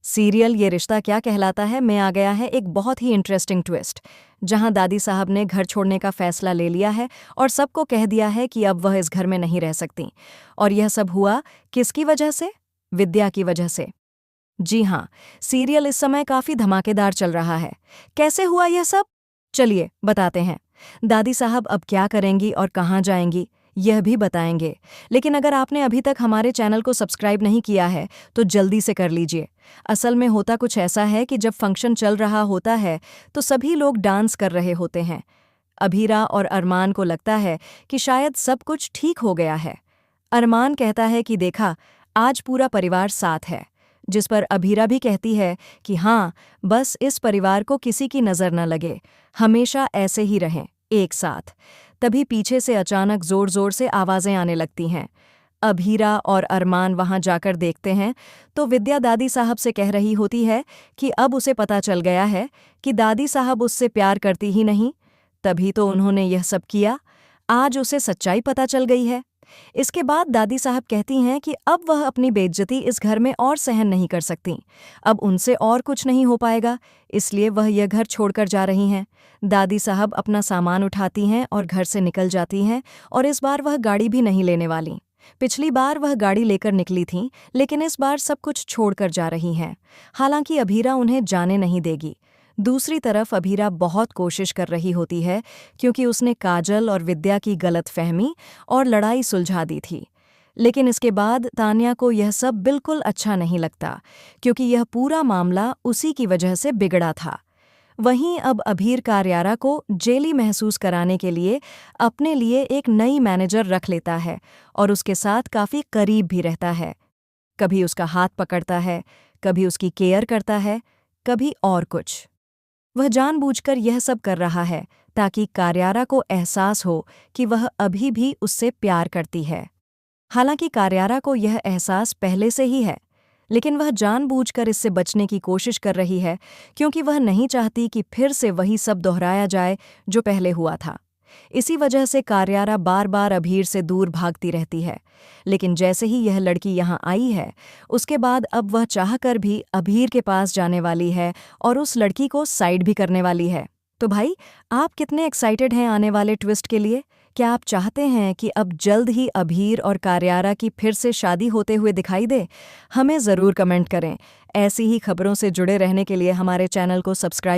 Serial ये रिश्ता क्या कहलाता है में आ गया है एक बहुत ही इंटरेस्टिंग ट्विस्ट, जहां दादी साहब ने घर छोड़ने का फैसला ले लिया है और सबको कह दिया है कि अब वह इस घर में नहीं रह सकती। और यह सब हुआ किसकी वजह से? विद्या की वजह से। जी हाँ, सीरियल इस समय काफी धमाकेदार चल रहा है। कैसे हुआ यह सब? चलिए बताते हैं। दादी साहब अब क्या करेंगी और कहाँ जाएंगी, यह भी बताएंगे। लेकिन अगर आपने अभी तक हमारे चैनल को सब्सक्राइब नहीं किया है तो जल्दी से कर लीजिए। असल में होता कुछ ऐसा है कि जब फंक्शन चल रहा होता है तो सभी लोग डांस कर रहे होते हैं। अभीरा और अरमान को लगता है कि शायद सब कुछ ठीक हो गया है। अरमान कहता है कि देखा, आज पूरा परिवार साथ है, जिस पर अभीरा भी कहती है कि हाँ, बस इस परिवार को किसी की नज़र न लगे, हमेशा ऐसे ही रहें, एक साथ। तभी पीछे से अचानक जोर-जोर से आवाज़ें आने लगती हैं। अभीरा और अरमान वहां जाकर देखते हैं तो विद्या दादी साहब से कह रही होती है कि अब उसे पता चल गया है कि दादी साहब उससे प्यार करती ही नहीं, तभी तो उन्होंने यह सब किया। आज उसे सच्चाई पता चल गई है। इसके बाद दादी साहब कहती हैं कि अब वह अपनी बेइज्जती इस घर में और सहन नहीं कर सकती। अब उनसे और कुछ नहीं हो पाएगा, इसलिए वह यह घर छोड़कर जा रही हैं। दादी साहब अपना सामान उठाती हैं और घर से निकल जाती हैं, और इस बार वह गाड़ी भी नहीं लेने वाली। पिछली बार वह गाड़ी लेकर निकली थीं, लेकिन इस बार सब कुछ छोड़कर जा रही हैं। हालांकि अभीरा उन्हें जाने नहीं देगी। दूसरी तरफ अभीरा बहुत कोशिश कर रही होती है, क्योंकि उसने काजल और विद्या की गलतफहमी और लड़ाई सुलझा दी थी। लेकिन इसके बाद तान्या को यह सब बिल्कुल अच्छा नहीं लगता, क्योंकि यह पूरा मामला उसी की वजह से बिगड़ा था। वहीं अब अभीर कार्यारा को जेली महसूस कराने के लिए अपने लिए एक नई मैनेजर रख लेता है और उसके साथ काफी करीब भी रहता है। कभी उसका हाथ पकड़ता है, कभी उसकी केयर करता है, कभी और कुछ। वह जानबूझकर यह सब कर रहा है ताकि कार्यारा को एहसास हो कि वह अभी भी उससे प्यार करती है। हालांकि कार्यारा को यह एहसास पहले से ही है, लेकिन वह जानबूझकर इससे बचने की कोशिश कर रही है, क्योंकि वह नहीं चाहती कि फिर से वही सब दोहराया जाए जो पहले हुआ था। इसी वजह से कार्यारा बार बार अभीर से दूर भागती रहती है। लेकिन जैसे ही यह लड़की यहाँ आई है, उसके बाद अब वह चाहकर भी अभीर के पास जाने वाली है और उस लड़की को साइड भी करने वाली है। तो भाई, आप कितने एक्साइटेड हैं आने वाले ट्विस्ट के लिए? क्या आप चाहते हैं कि अब जल्द ही अभीर और कार्यारा की फिर से शादी होते हुए दिखाई दे? हमें ज़रूर कमेंट करें। ऐसी ही खबरों से जुड़े रहने के लिए हमारे चैनल को सब्सक्राइब